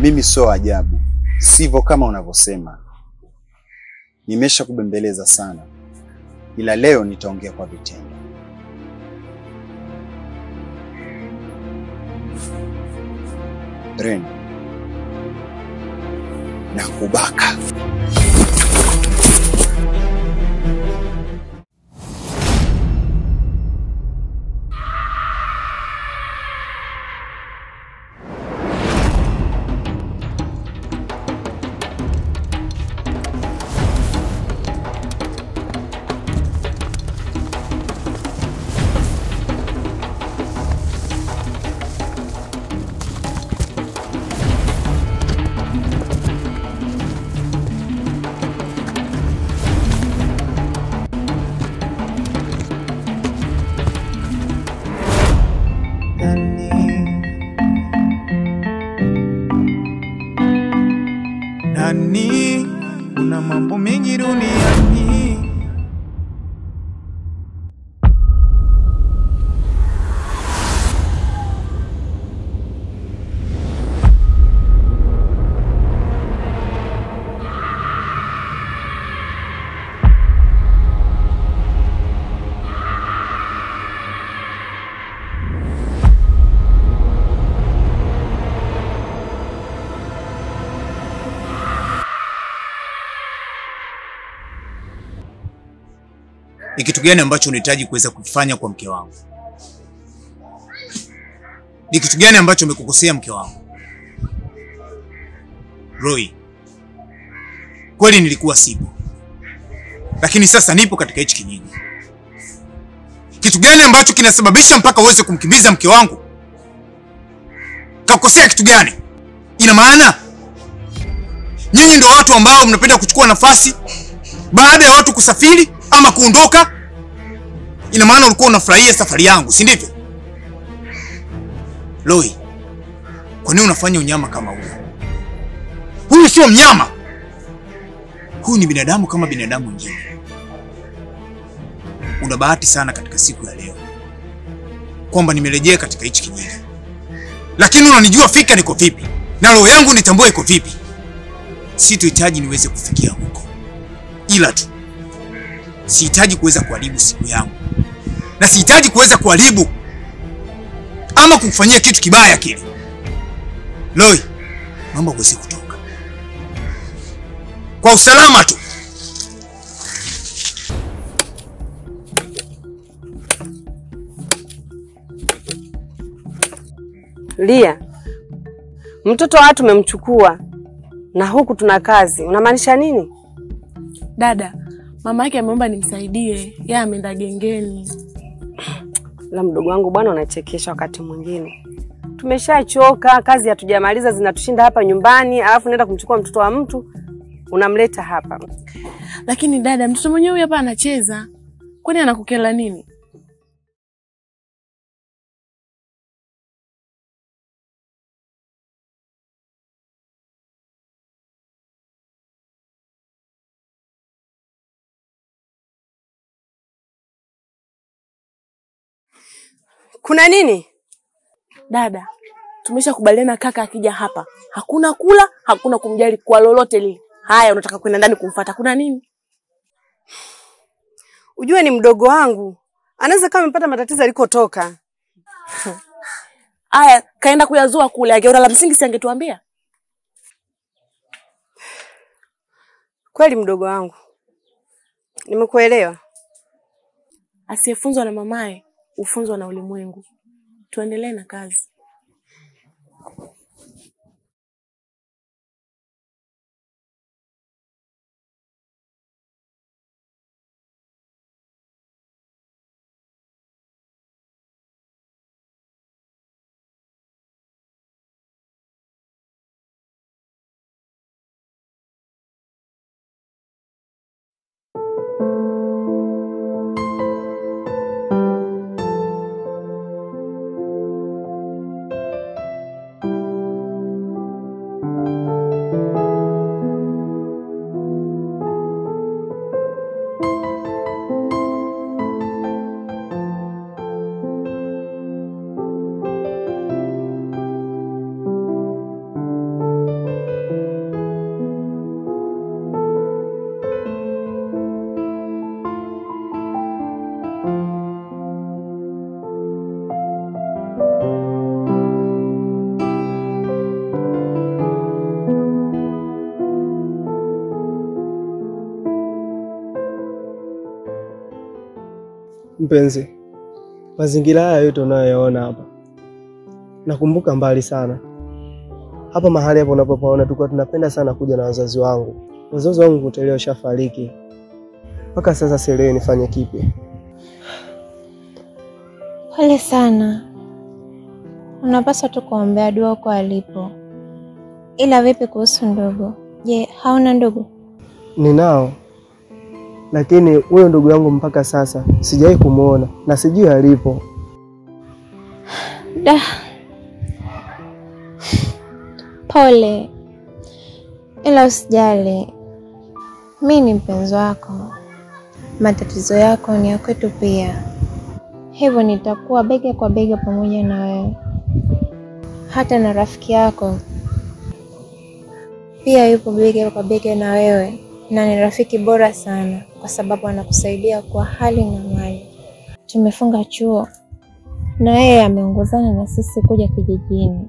Mimi sio ajabu, sivyo kama unavyosema. Nimesha kubembeleza sana, ila leo nitaongea kwa vitendo. Ren, nakubaka. Nani, kuna mambo mengi duniani. Ni kitu gani ambacho unahitaji kuweza kufanya kwa mke wangu? Ni kitu gani ambacho umekukosea mke wangu? Roy, kweli nilikuwa sipo, lakini sasa nipo katika hichi kijiji. Kitu gani ambacho kinasababisha mpaka uweze kumkimbiza mke wangu? Kakukosea kitu gani? Ina maana nyinyi ndio watu ambao mnapenda kuchukua nafasi baada ya watu kusafiri ama kuondoka? Ina maana ulikuwa unafurahia safari yangu, si ndivyo? Roy, kwa nini unafanya unyama kama huo? Huyu sio mnyama. Huyu ni binadamu kama binadamu wengine. Una bahati sana katika siku ya leo kwamba nimerejea katika hichi kijiji. Lakini unanijua fika niko vipi na roho yangu nitambue iko vipi. Sitohitaji niweze kufikia huko, ila tu sihitaji kuweza kuharibu siku yangu, na sihitaji kuweza kuharibu ama kukufanyia kitu kibaya kile. Roy, naomba uweze kutoka kwa usalama tu. Lia, mtoto watu umemchukua na huku tuna kazi. Unamaanisha nini? Dada, mama yake ameomba nimsaidie. Yeye ameenda gengeni. La mdogo wangu bwana, unachekesha wakati mwingine. Tumeshachoka, kazi hatujamaliza zinatushinda hapa nyumbani, alafu naenda kumchukua mtoto wa mtu unamleta hapa. Lakini dada, mtoto mwenyewe huyu hapa anacheza. Kwani anakukela nini? Kuna nini? Dada, tumeshakubaliana kaka akija hapa hakuna kula, hakuna kumjali kwa lolote lile. Haya, unataka kwenda ndani kumfuata, kuna nini? Ujue ni mdogo wangu, anaweza kama amepata matatizo alikotoka. Haya, kaenda kuyazua kule, angeona la msingi si angetuambia? Kweli mdogo wangu, nimekuelewa. Asiyefunzwa na mamaye ufunzwa na ulimwengu. Tuendelee na kazi. Mpenzi, mazingira haya yote unayoyaona hapa, nakumbuka mbali sana. Hapa mahali hapo unapopaona tulikuwa tunapenda sana kuja na wazazi wangu. Wazazi wangu kutelea ushafariki. Mpaka sasa sielewi nifanye kipi. Pole sana. Unapaswa tu kuombea dua kwa alipo. Ila vipi kuhusu ndugu? Je, hauna ndugu? Ninao. Lakini huyo ndugu yangu mpaka sasa sijawahi kumuona na sijui alipo. Da. Pole. Ila usijali. Mimi ni mpenzi wako. Matatizo yako ni ya kwetu pia. Hivyo nitakuwa bega kwa bega pamoja na wewe. Hata na rafiki yako pia yupo bega kwa bega na wewe, na ni rafiki bora sana kwa sababu anakusaidia kwa hali na mali. Tumefunga chuo na yeye ameongozana na sisi kuja kijijini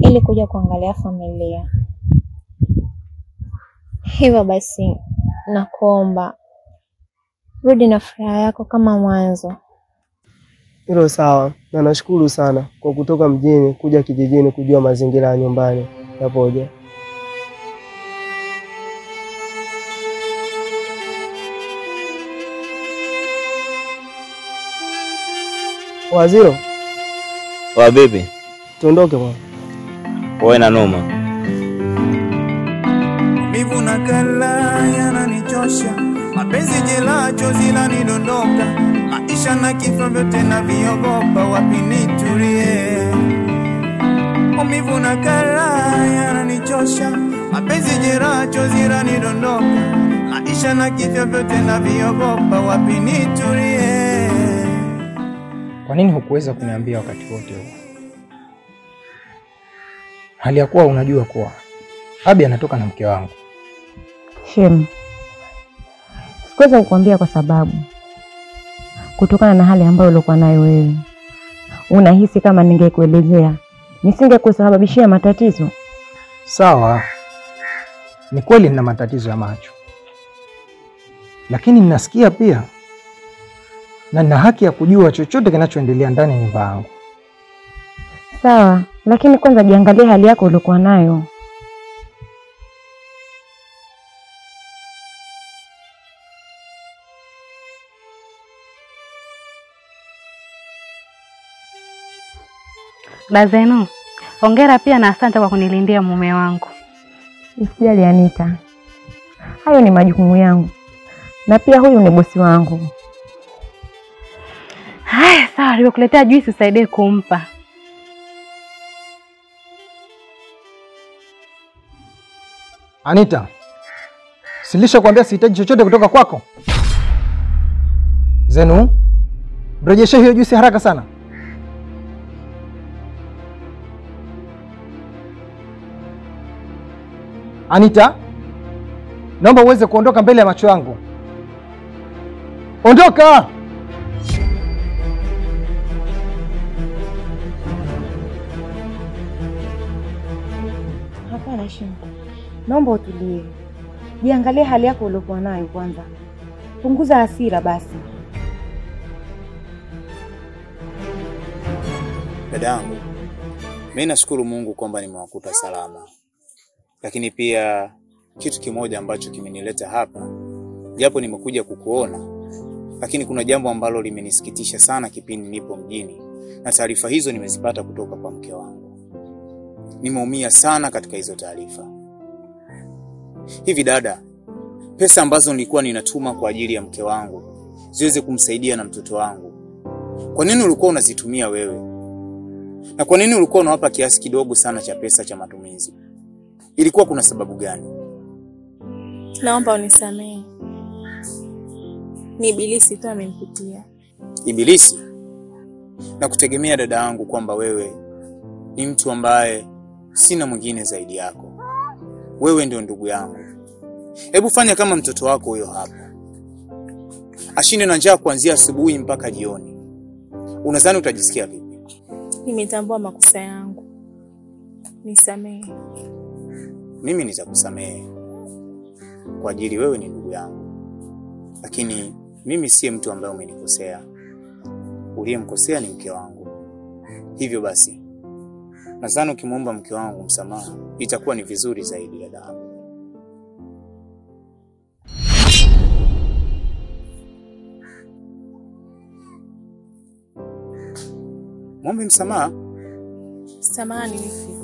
ili kuja kuangalia familia. Hivyo basi nakuomba rudi na furaha yako kama mwanzo. Hilo sawa, na nashukuru sana kwa kutoka mjini kuja kijijini kujua mazingira ya nyumbani yapoje. Waziro. Wa bibi. Tuondoke bwana. Wewe na noma. Mivu na kala yananichosha, mapenzi jela chozi lanidondoka, maisha na kifo vyote na viogopa, wapi nitulie. Mivu na kala yananichosha, mapenzi jela chozi lanidondoka, maisha na kifo vyote na viogopa, wapi nitulie. Kwa nini hukuweza kuniambia wakati wote huo? Hali ya kuwa unajua kuwa Abi anatoka na mke wangu. Shem, sikuweza kukuambia kwa sababu kutokana na hali ambayo ulikuwa nayo wewe, unahisi kama ningekuelezea nisingekusababishia matatizo. Sawa, ni kweli nina matatizo ya macho, lakini ninasikia pia na nina haki ya kujua chochote kinachoendelea ndani ya nyumba yangu. Sawa, lakini kwanza jiangalie hali yako ulikuwa nayo. Bazenu, hongera pia na asante kwa kunilindia mume wangu. Usijali Anita, hayo ni majukumu yangu, na pia huyu ni bosi wangu. Haya, sawa, nimekuletea juisi usaidie kumpa. Anita, silisha kuambia sihitaji chochote kutoka kwako. Zenu, mrejeshe hiyo juisi haraka sana. Anita, naomba uweze kuondoka mbele ya macho yangu. Ondoka! Hapana Shem, naomba utulie. Jiangalie hali yako uliokuwa nayo kwanza. Punguza hasira basi. Dadangu, mimi nashukuru Mungu kwamba nimewakuta salama. Lakini pia kitu kimoja ambacho kimenileta hapa, japo nimekuja kukuona, lakini kuna jambo ambalo limenisikitisha sana kipindi nipo mjini, na taarifa hizo nimezipata kutoka kwa mke wangu. Nimeumia sana katika hizo taarifa. Hivi dada, pesa ambazo nilikuwa ninatuma kwa ajili ya mke wangu ziweze kumsaidia na mtoto wangu, kwa nini ulikuwa unazitumia wewe? Na kwa nini ulikuwa unawapa kiasi kidogo sana cha pesa cha matumizi? Ilikuwa kuna sababu gani? Naomba unisamehe. Ni ibilisi tu amenipitia. Ibilisi? Na kutegemea dada yangu kwamba wewe ni mtu ambaye sina mwingine zaidi yako. Wewe ndio ndugu yangu. Hebu fanya kama mtoto wako huyo hapa, ashinde na njaa kuanzia asubuhi mpaka jioni. Unadhani utajisikia vipi? Nimetambua makosa yangu. Nisamehe. Mimi nitakusamehe kwa ajili wewe ni ndugu yangu. Lakini mimi siye mtu ambaye umenikosea. Uliyemkosea ni mke wangu. Hivyo basi, nadhani ukimwomba mke wangu msamaha itakuwa ni vizuri zaidi dada. Mwombe msamaha? Samahani wifi.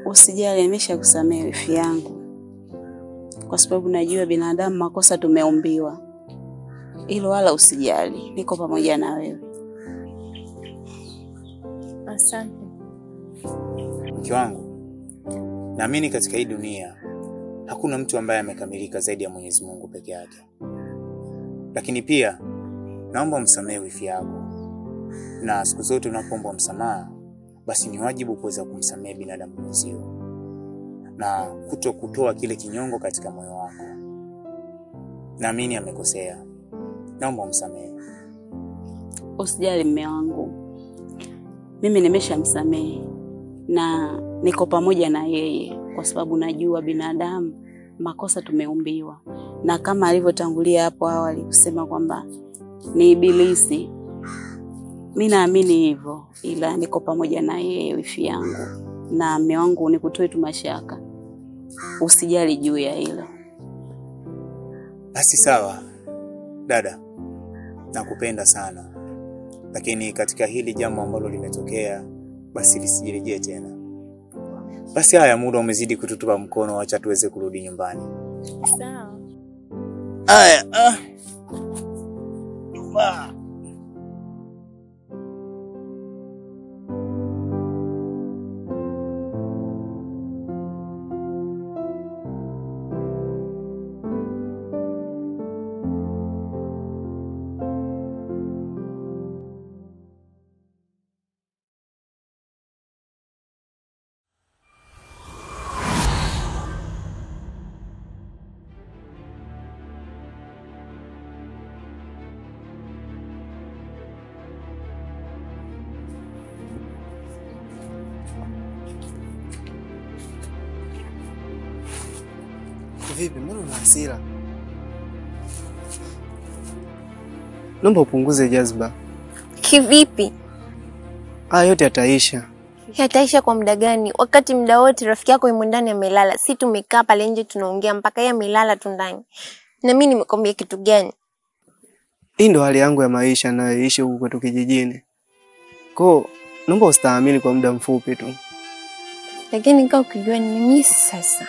Usijali, nimeshakusamehe wifi yangu. Kwa sababu najua binadamu makosa tumeumbiwa. Hilo wala usijali, niko pamoja na wewe. Asante. Mke wangu, naamini katika hii dunia hakuna mtu ambaye amekamilika zaidi ya Mwenyezi Mungu peke yake. Lakini pia naomba umsamehe wifi yako. Na siku zote unapoomba msamaha, basi ni wajibu kuweza kumsamehe binadamu mwenzio na kutoa kile kinyongo katika moyo wako. Naamini amekosea. Naomba umsamehe. Usijali mume wangu. Mimi nimeshamsamehe na niko pamoja na yeye kwa sababu najua binadamu makosa tumeumbiwa. Na kama alivyotangulia hapo awali kusema kwamba ni ibilisi, mimi naamini hivyo, ila niko pamoja na yeye wifi yangu. Na mume wangu nikutoe tu mashaka. Usijali juu ya hilo. Basi sawa. Dada, nakupenda sana. Lakini katika hili jambo ambalo limetokea, basi lisijirejee tena. Basi haya, muda umezidi kututupa mkono, acha tuweze kurudi nyumbani. Sawa. Haya, Vipi, mbona una hasira? Naomba upunguze jazba. Kivipi? Haya yote yataisha. Yataisha kwa muda gani? Wakati muda wote rafiki yako yumo ndani amelala. Si tumekaa pale nje tunaongea mpaka yeye amelala tu ndani. Na mimi nimekwambia kitu gani? Hii ndo hali yangu ya maisha nayoishi huku kwetu kijijini. Naomba ustahimili kwa muda mfupi tu. Lakini kama ukijua ni mimi sasa.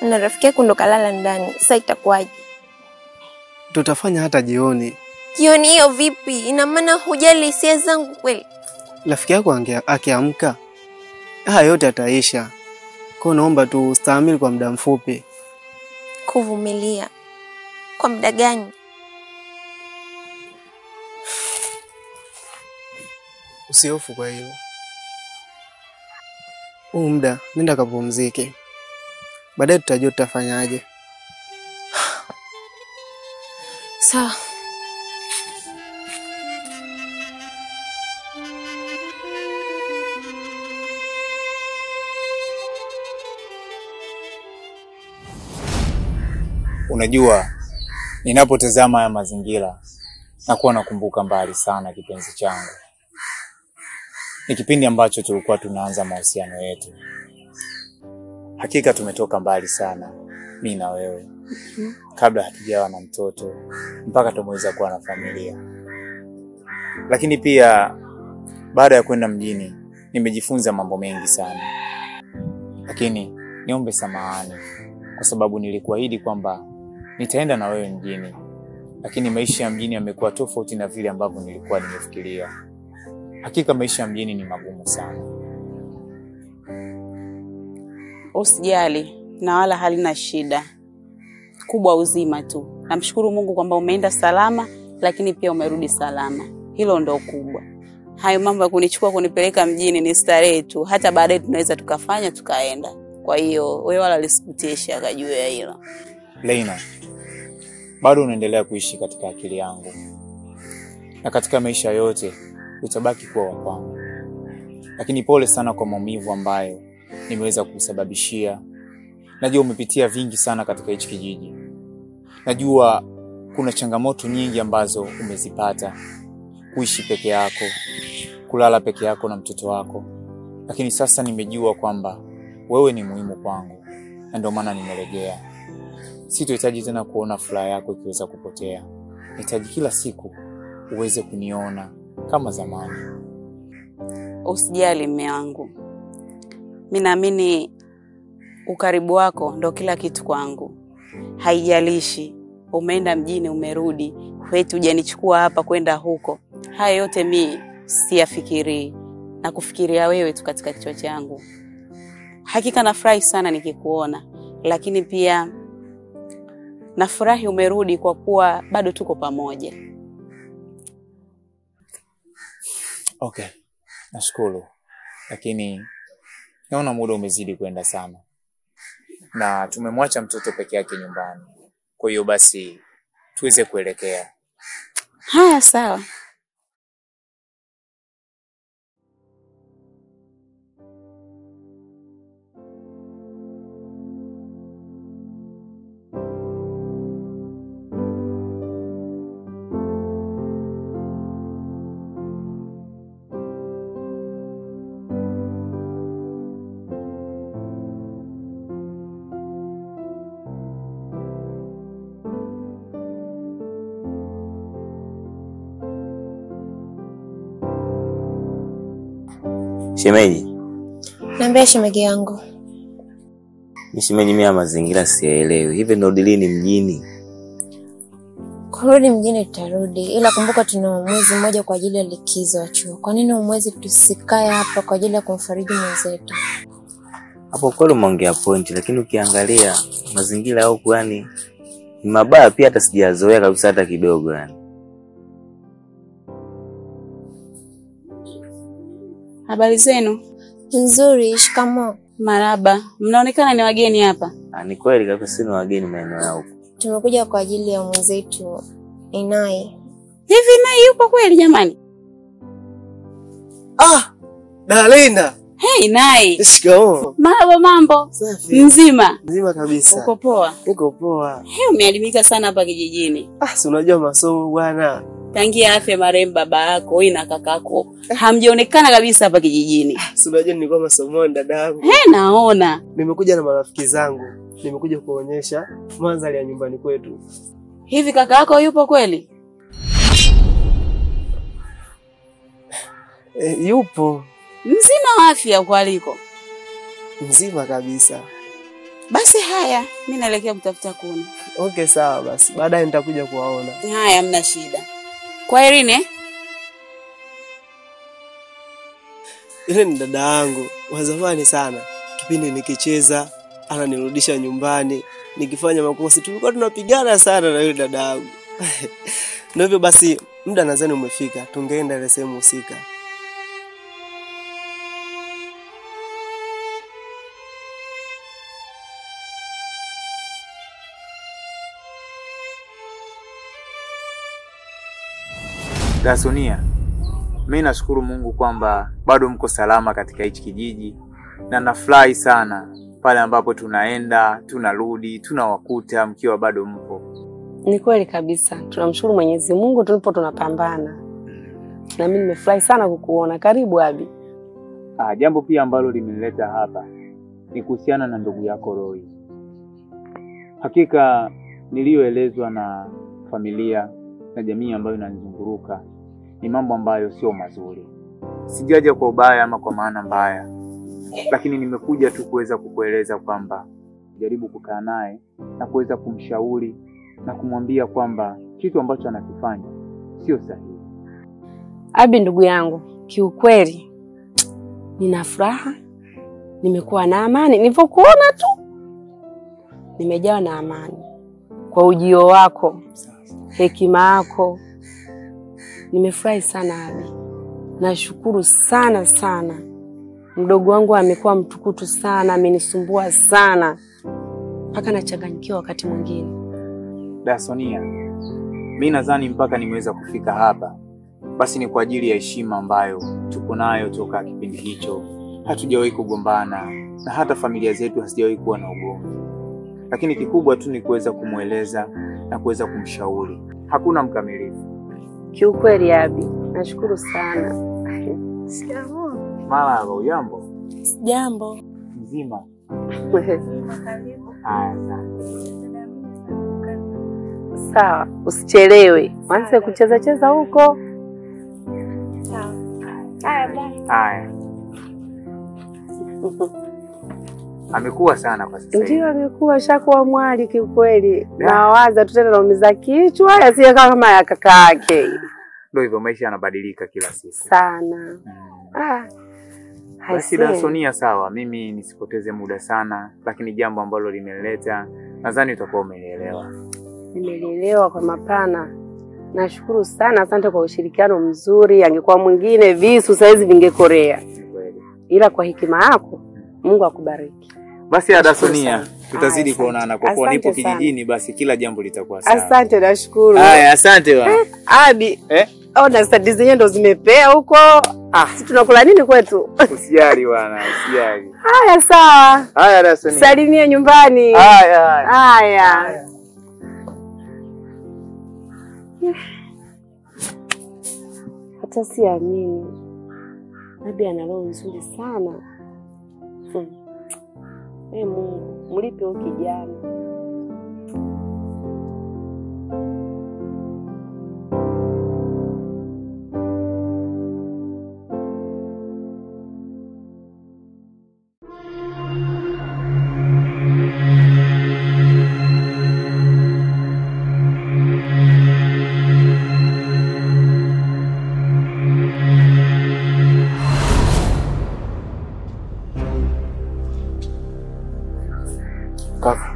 Na rafiki yako ndo kalala ndani. Sasa itakuwaje? Tutafanya hata jioni. Jioni hiyo vipi? Ina maana hujali hisia zangu kweli? Rafiki yako akiamka, haya yote yataisha. Naomba tu ustahimili kwa muda mfupi. Kuvumilia kwa muda gani? Usihofu kwa hilo. Huu muda nenda kapumzike. Baadaye tutajua tutafanyaje. Sawa. Unajua, ninapotazama haya mazingira nakuwa nakumbuka mbali sana kipenzi changu. Ni kipindi ambacho tulikuwa tunaanza mahusiano yetu. Hakika tumetoka mbali sana, mimi na wewe. Kabla hatujawa na mtoto, mpaka tumeweza kuwa na familia. Lakini pia baada ya kwenda mjini, nimejifunza mambo mengi sana. Lakini niombe samahani kwa sababu nilikuahidi kwamba nitaenda na wewe mjini. Lakini maisha ya mjini yamekuwa tofauti na vile ambavyo nilikuwa nimefikiria. Hakika maisha ya mjini ni magumu sana. Usijali, na wala halina shida. Kubwa uzima tu. Namshukuru Mungu kwamba umeenda salama, lakini pia umerudi salama. Hilo ndo kubwa. Hayo mambo ya kunichukua kunipeleka mjini ni starehe tu. Hata baadaye tunaweza tukafanya tukaenda. Kwa hiyo wewe wala lisikutisha kajua ya hilo. Leina, bado unaendelea kuishi katika akili yangu. Na katika maisha yote utabaki kuwa wa kwangu. Lakini pole sana kwa maumivu ambayo nimeweza kusababishia. Najua umepitia vingi sana katika hichi kijiji. Najua kuna changamoto nyingi ambazo umezipata, kuishi peke yako, kulala peke yako na mtoto wako. Lakini sasa nimejua kwamba wewe ni muhimu kwangu, na ndio maana nimerejea. Sitohitaji tena kuona furaha yako ikiweza kupotea. Nahitaji kila siku uweze kuniona kama zamani. Usijali mume wangu. Mimi naamini ukaribu wako ndio kila kitu kwangu. Haijalishi umeenda mjini, umerudi, wetu hujanichukua hapa kwenda huko. Haya yote mimi siyafikiri, na kufikiria wewe tu katika kichwa changu. Hakika nafurahi sana nikikuona, lakini pia nafurahi umerudi kwa kuwa bado tuko pamoja. Okay, nashukuru. Lakini naona muda umezidi kwenda sana. Na tumemwacha mtoto peke yake nyumbani. Kwa hiyo basi tuweze kuelekea. Haya, sawa. Shemeji. Niambia shemeji yangu. Shemeji, mimi mazingira sielewi. Hivi ndo dilini mjini? Kurudi mjini tutarudi, ila kumbuka tuna mwezi mmoja kwa ajili ya likizo ya chuo. Kwa nini mwezi tusikae hapa kwa ajili ya kumfariji mwenzetu? Hapo kweli umeongea point, lakini ukiangalia mazingira huko yani ni mabaya pia, hata sijazoea kabisa hata kidogo yani. Habari zenu? Nzuri, shikamoo. Marhaba. Mnaonekana ni wageni hapa? Ni kweli kabisa, ni wageni maeneo ya huko. Tumekuja kwa ajili ya mwenzetu Inai. Hivi Inai yupo kweli jamani? Dalina. Hey Inai. Shikamoo. Marhaba, mambo? Safi. Mzima? Mzima kabisa. Uko poa? Niko poa. Umeelimika sana hapa kijijini. Si unajua masomo bwana. Tangia afe marehemu baba yako, wewe na kakako hamjaonekana kabisa hapa kijijini. Si unajua nilikuwa masomoni dadangu. Naona. Nimekuja na marafiki zangu. Nimekuja kuonyesha mandhari ya nyumbani kwetu. Hivi kaka yako yupo kweli? Yupo. Mzima wa afya uko aliko? Mzima kabisa. Basi haya, mimi naelekea kutafuta kuni. Okay, sawa basi. Baadaye nitakuja kuwaona. Haya, hamna shida. Kwaherini. Ile ni dada yangu wa zamani sana. Kipindi nikicheza ananirudisha nyumbani, nikifanya makosa tulikuwa tunapigana sana na yule dada yangu. Ndio hivyo basi, muda nadhani umefika, tungeenda ile sehemu husika. Dasonia, mimi nashukuru Mungu kwamba bado mko salama katika hichi kijiji, na nafurahi sana pale ambapo tunaenda, tunarudi, tunawakuta mkiwa bado mpo. Ni kweli kabisa. Tunamshukuru Mwenyezi Mungu tulipo tunapambana. Na mimi nimefurahi sana kukuona. Karibu Abi. Jambo pia ambalo limenileta hapa ni kuhusiana na ndugu yako Roy. Hakika niliyoelezwa na familia na jamii ambayo inanizunguruka ni mambo ambayo sio mazuri. Sijaja kwa ubaya ama kwa maana mbaya, lakini nimekuja tu kuweza kukueleza kwamba jaribu kukaa naye na kuweza kumshauri na kumwambia kwamba kitu ambacho anakifanya sio sahihi. Abi ndugu yangu, kiukweli nina furaha, nimekuwa na amani nilipokuona tu. Nimejawa na amani kwa ujio wako, hekima yako. Nimefurahi sana Abi. Nashukuru sana sana. Mdogo wangu amekuwa mtukutu sana, amenisumbua sana mpaka nachanganyikiwa wakati mwingine. Dasonia, mimi nadhani mpaka nimeweza kufika hapa basi ni kwa ajili ya heshima ambayo tuko nayo toka kipindi hicho. Hatujawahi kugombana na hata familia zetu hazijawahi kuwa na ugomvi. lakini kikubwa tu ni kuweza kumweleza na kuweza kumshauri. Hakuna mkamilifu. Kiukweli Abi, nashukuru sana. Mara ujambo? Jambo. Mzima. Sawa, usichelewe. Mwanze kucheza cheza huko. Sawa. Haya bye. Haya. Amekuwa sana kwa sasa. Ndio amekuwa shakuwa mwali kiukweli. Nawaza tu tena naumiza kichwa yasiye kama ya kaka yake. Ndio hivyo, maisha yanabadilika kila siku. Sana. Basi Dasonia, sawa, mimi nisipoteze muda sana, lakini jambo ambalo limeleta nadhani utakuwa umenielewa. Nimelielewa kwa mapana. Nashukuru sana, asante kwa ushirikiano mzuri. Angekuwa mwingine visu saizi vingekorea. Ila kwa hekima yako, Mungu akubariki. Basi Dasonia, tutazidi kuonana kwa kuwa nipo kijijini, basi kila jambo litakuwa sawa. Asante, nashukuru. Haya, asante bwana. Abi. Ona study zenyewe ndo zimepea huko. Sisi tunakula nini kwetu? Usijali bwana, usijali. Haya sawa. Haya Dasonia. Salimia nyumbani. Haya. Hata siamini. Abi ana roho nzuri sana. Mungu, mlipe huyu kijana. Kaka.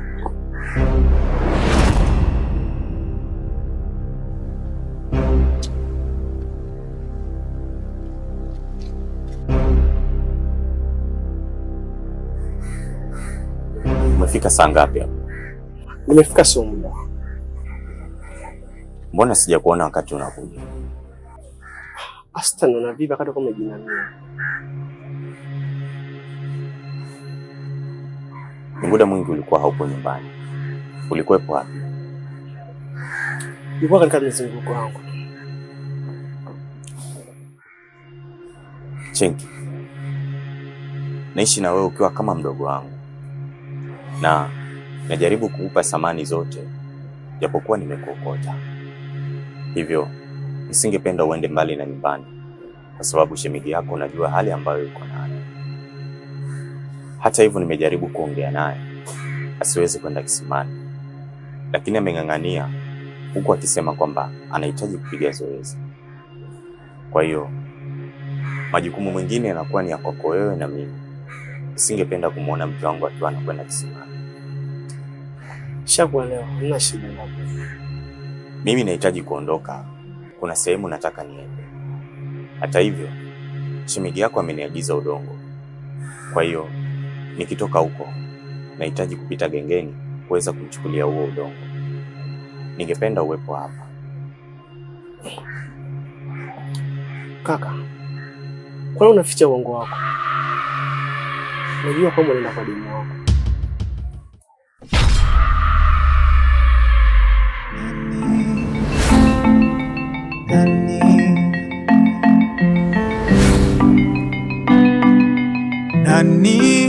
Umefika saa ngapi hapo? Nimefika Sumba. Mbona sija kuona wakati unakuja? Asta ndo vipi wakati kama jinamia. Ni muda mwingi ulikuwa haupo nyumbani. Ulikuwepo wapi? Nilikuwa katika mzunguko wangu. Chenki, naishi na wewe ukiwa kama mdogo wangu. Na najaribu kukupa samani zote japokuwa nimekuokota. Hivyo nisingependa uende mbali na nyumbani kwa sababu shemeji yako unajua hali ambayo yuko nayo. Hata hivyo nimejaribu kuongea naye asiweze kwenda kisimani, lakini ameng'ang'ania huku akisema kwamba anahitaji kupiga zoezi. Kwa hiyo majukumu mengine yanakuwa ni ya kwako wewe na mimi. Nisingependa kumuona mke wangu akiwa anakwenda kisimani. Shakuelewa, hamna shida hapo. Mimi nahitaji kuondoka. Kuna sehemu nataka niende. Hata hivyo, shemeji yako ameniagiza udongo. Kwa hiyo nikitoka huko nahitaji kupita gengeni kuweza kumchukulia huo udongo. Ningependa uwepo hapa. Kaka, kwa nini unaficha uongo wako? Unajua kwamba unaenda kwa demu wako. Nani